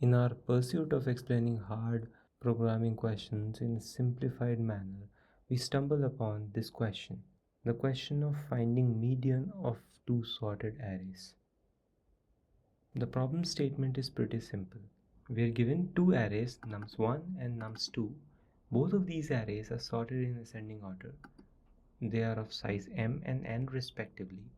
In our pursuit of explaining hard programming questions in a simplified manner, we stumble upon this question, the question of finding median of two sorted arrays. The problem statement is pretty simple. We are given two arrays, nums1 and nums2. Both of these arrays are sorted in ascending order. They are of size m and n respectively.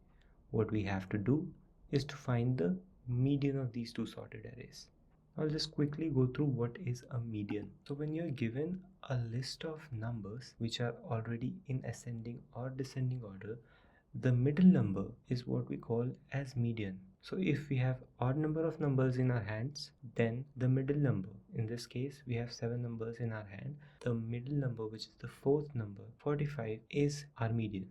What we have to do is to find the median of these two sorted arrays. I'll just quickly go through what is a median. So when you're given a list of numbers which are already in ascending or descending order, the middle number is what we call as median. So if we have odd number of numbers in our hands, then the middle number, in this case we have 7 numbers in our hand, the middle number, which is the fourth number, 45, is our median.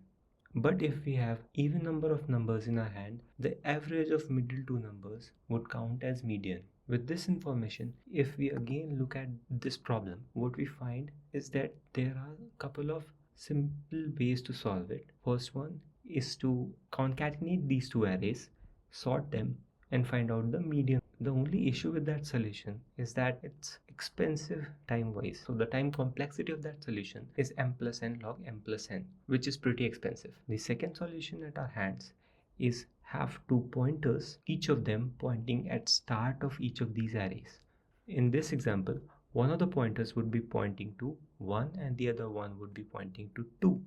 But if we have even number of numbers in our hand, the average of middle two numbers would count as median. With this information, if we again look at this problem, what we find is that there are a couple of simple ways to solve it. First one is to concatenate these two arrays, sort them, and find out the median. The only issue with that solution is that it's expensive time-wise. So the time complexity of that solution is m plus n log m plus n, which is pretty expensive. The second solution at our hands is have two pointers, each of them pointing at start of each of these arrays. In this example, one of the pointers would be pointing to 1 and the other one would be pointing to 2.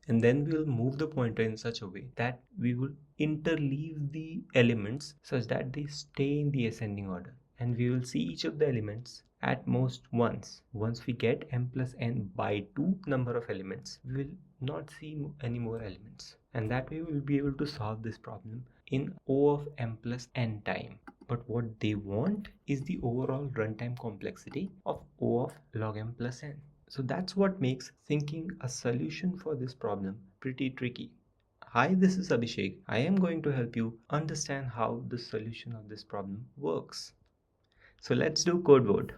And then we'll move the pointer in such a way that we will interleave the elements such that they stay in the ascending order, and we will see each of the elements at most once. Once we get m plus n by 2 number of elements, we will not see any more elements, and that way we will be able to solve this problem in O of m plus n time. But what they want is the overall runtime complexity of O of log m plus n. So that's what makes thinking a solution for this problem pretty tricky. Hi, this is Abhishek. I am going to help you understand how the solution of this problem works. So let's do code word.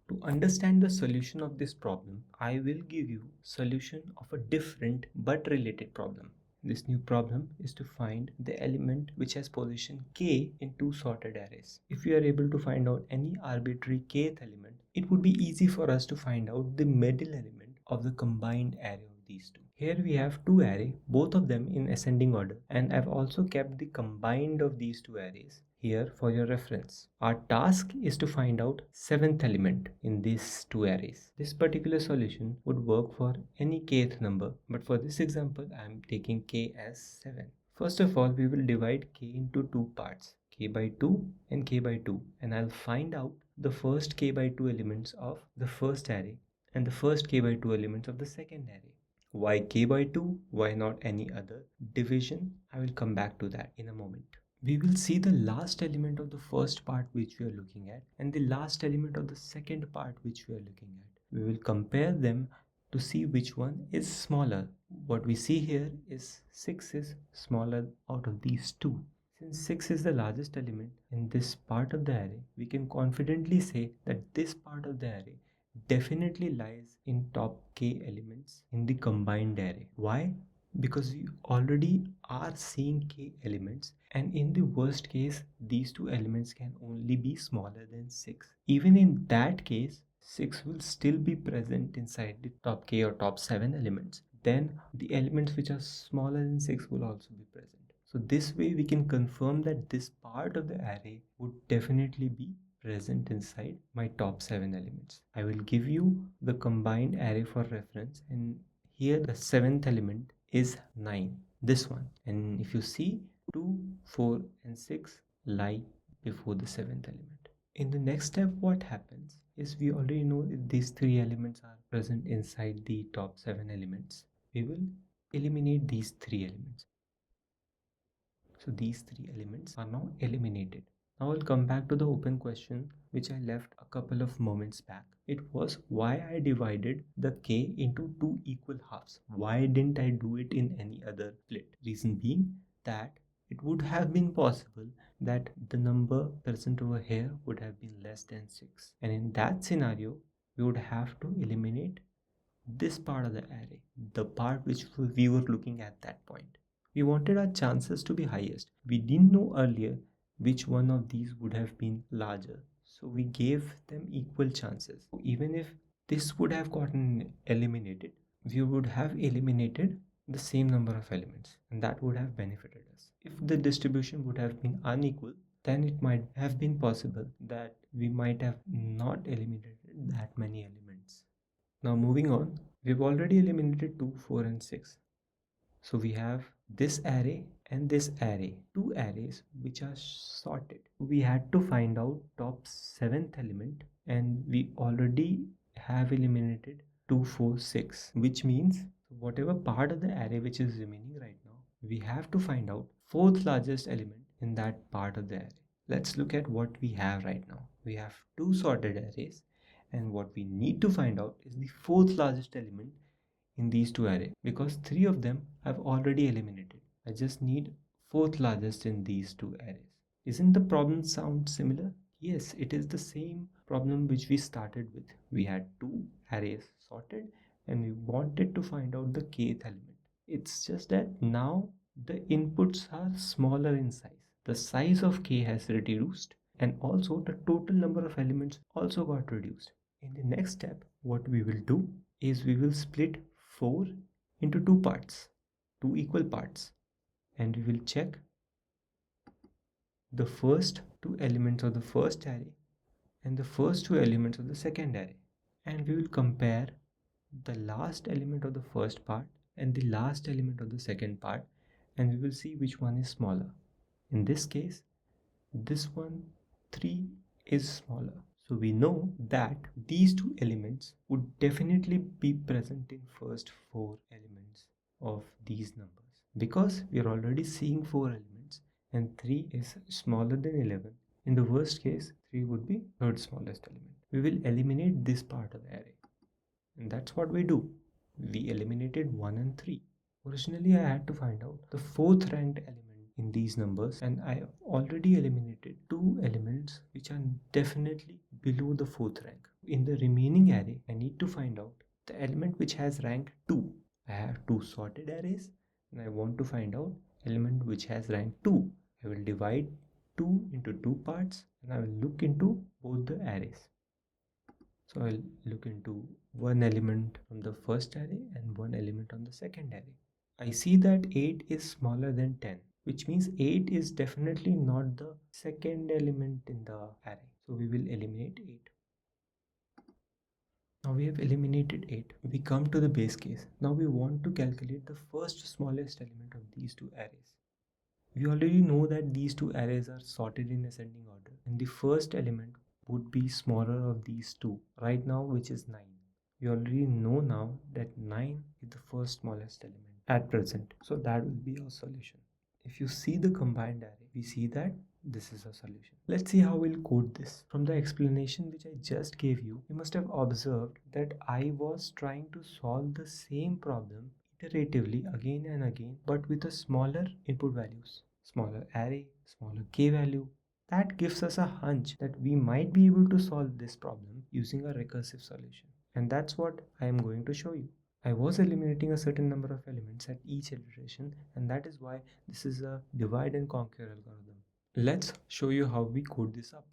To understand the solution of this problem, I will give you solution of a different but related problem. This new problem is to find the element which has position k in two sorted arrays. If we are able to find out any arbitrary kth element, it would be easy for us to find out the middle element of the combined array of these two. Here we have two arrays, both of them in ascending order, and I've also kept the combined of these two arrays here for your reference. Our task is to find out seventh element in these two arrays. This particular solution would work for any kth number, but for this example I am taking k as 7. First of all, we will divide k into two parts, k by 2 and k by 2, and I'll find out the first k by 2 elements of the first array and the first k by 2 elements of the second array. Why k by 2? Why not any other division? I will come back to that in a moment. We will see the last element of the first part which we are looking at and the last element of the second part which we are looking at. We will compare them to see which one is smaller. What we see here is 6 is smaller out of these two. Since 6 is the largest element in this part of the array, we can confidently say that this part of the array definitely lies in top k elements in the combined array. Why? Because we already are seeing k elements, and in the worst case these two elements can only be smaller than 6. Even in that case, 6 will still be present inside the top k or top 7 elements. Then the elements which are smaller than 6 will also be present. So this way we can confirm that this part of the array would definitely be present inside my top 7 elements. I will give you the combined array for reference, and here the 7th element is 9, this one, and if you see 2, 4 and 6 lie before the 7th element. In the next step, what happens is we already know if these 3 elements are present inside the top 7 elements. We will eliminate these 3 elements. So these 3 elements are now eliminated. Now I'll come back to the open question which I left a couple of moments back. It was why I divided the k into two equal halves. Why didn't I do it in any other split? Reason being that it would have been possible that the number present over here would have been less than 6. And in that scenario, we would have to eliminate this part of the array, the part which we were looking at that point. We wanted our chances to be highest. We didn't know earlier which one of these would have been larger. So we gave them equal chances. Even if this would have gotten eliminated, we would have eliminated the same number of elements, and that would have benefited us. If the distribution would have been unequal, then it might have been possible that we might have not eliminated that many elements. Now moving on, we've already eliminated 2, 4 and 6. So we have this array and this array, two arrays which are sorted. We had to find out top 7th element, and we already have eliminated 2, 4, 6, which means whatever part of the array which is remaining right now, we have to find out 4th largest element in that part of the array. Let's look at what we have right now. We have two sorted arrays, and what we need to find out is the 4th largest element in these two arrays, because 3 of them I've already eliminated. I just need 4th largest in these two arrays. Isn't the problem sound similar? Yes, it is the same problem which we started with. We had two arrays sorted and we wanted to find out the kth element. It's just that now the inputs are smaller in size. The size of k has reduced, and also the total number of elements also got reduced. In the next step, what we will do is we will split 4 into two parts, two equal parts, and we will check the first two elements of the first array and the first two elements of the second array, and we will compare the last element of the first part and the last element of the second part, and we will see which one is smaller. In this case, this one 3 is smaller. So we know that these two elements would definitely be present in first 4 elements of these numbers, because we are already seeing 4 elements and 3 is smaller than 11. In the worst case, 3 would be third smallest element. We will eliminate this part of the array, and that's what we do. We eliminated 1 and 3. Originally I had to find out the 4th ranked element in these numbers, and I already eliminated two elements which are definitely below the 4th rank. In the remaining array, I need to find out the element which has rank 2. I have two sorted arrays and I want to find out element which has rank 2. I will divide 2 into two parts and I will look into both the arrays. So I'll look into one element from the first array and one element on the second array. I see that 8 is smaller than 10, which means 8 is definitely not the second element in the array. So we will eliminate 8. Now we have eliminated 8. We come to the base case. Now we want to calculate the first smallest element of these two arrays. We already know that these two arrays are sorted in ascending order, and the first element would be smaller of these two right now, which is 9. We already know now that 9 is the first smallest element at present, so that will be our solution. If you see the combined array, we see that this is a solution. Let's see how we'll code this. From the explanation which I just gave you, you must have observed that I was trying to solve the same problem iteratively again and again, but with a smaller input values, smaller array, smaller k value. That gives us a hunch that we might be able to solve this problem using a recursive solution, and that's what I am going to show you. I was eliminating a certain number of elements at each iteration, and that is why this is a divide and conquer algorithm. Let's show you how we code this up.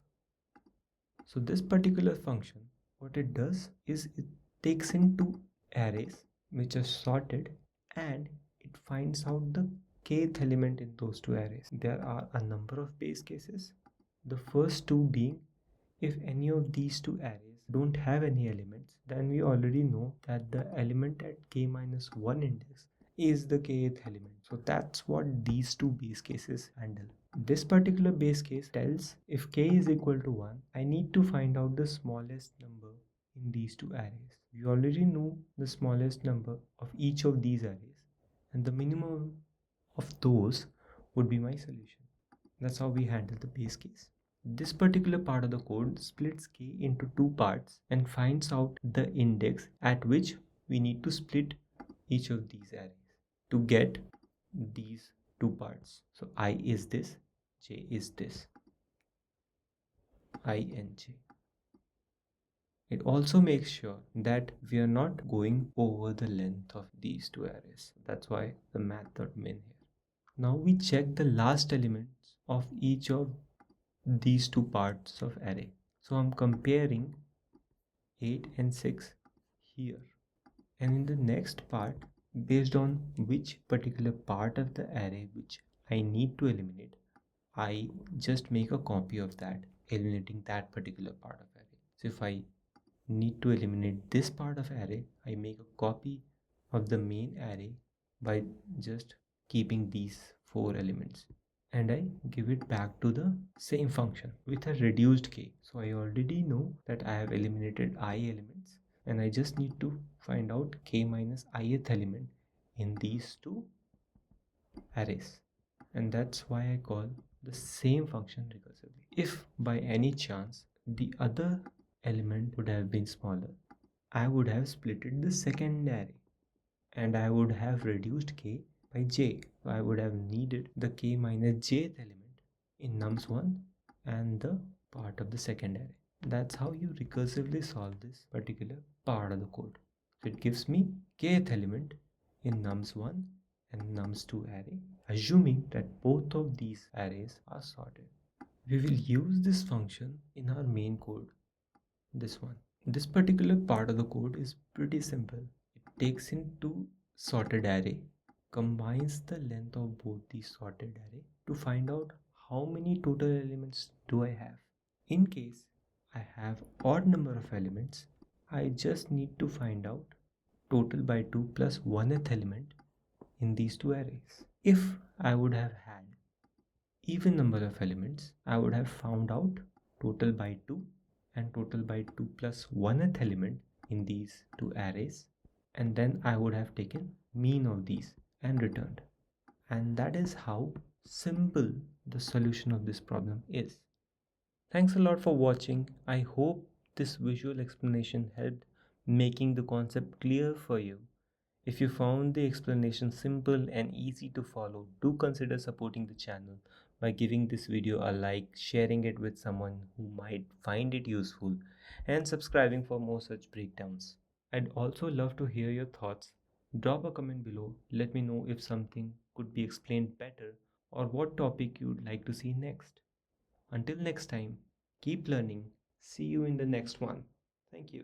So this particular function, what it does is it takes in two arrays which are sorted, and it finds out the kth element in those two arrays. There are a number of base cases. The first two being, if any of these two arrays don't have any elements, then we already know that the element at k-1 index is the kth element. So that's what these two base cases handle. This particular base case tells if k is equal to 1, I need to find out the smallest number in these two arrays. We already know the smallest number of each of these arrays, and the minimum of those would be my solution. That's how we handle the base case. This particular part of the code splits k into two parts and finds out the index at which we need to split each of these arrays to get these two parts. So I is this, j is this, I and j. It also makes sure that we are not going over the length of these two arrays. That's why the math.min here. Now we check the last elements of each of these two parts of array. So I'm comparing 8 and 6 here. And in the next part, based on which particular part of the array which I need to eliminate, I just make a copy of that, eliminating that particular part of array. So if I need to eliminate this part of array, I make a copy of the main array by just keeping these 4 elements, and I give it back to the same function with a reduced k. So I already know that I have eliminated I elements, and I just need to find out k minus ith element in these two arrays, and that's why I call the same function recursively. If by any chance the other element would have been smaller, I would have splitted the second array and I would have reduced k by j. So I would have needed the k minus jth element in nums1 and the part of the second array. That's how you recursively solve this particular part of the code. So it gives me kth element in nums1 and nums2 array, assuming that both of these arrays are sorted. We will use this function in our main code, this one. This particular part of the code is pretty simple. It takes in two sorted array, combines the length of both the sorted array to find out how many total elements do I have. In case I have odd number of elements, I just need to find out total by 2 plus 1th element in these two arrays. If I would have had even number of elements, I would have found out total by 2 and total by 2 plus 1th element in these two arrays, and then I would have taken mean of these and returned. And that is how simple the solution of this problem is. Thanks a lot for watching. I hope this visual explanation helped making the concept clear for you. If you found the explanation simple and easy to follow, do consider supporting the channel by giving this video a like, sharing it with someone who might find it useful, and subscribing for more such breakdowns. I'd also love to hear your thoughts. Drop a comment below. Let me know if something could be explained better or what topic you'd like to see next. Until next time, keep learning. See you in the next one. Thank you.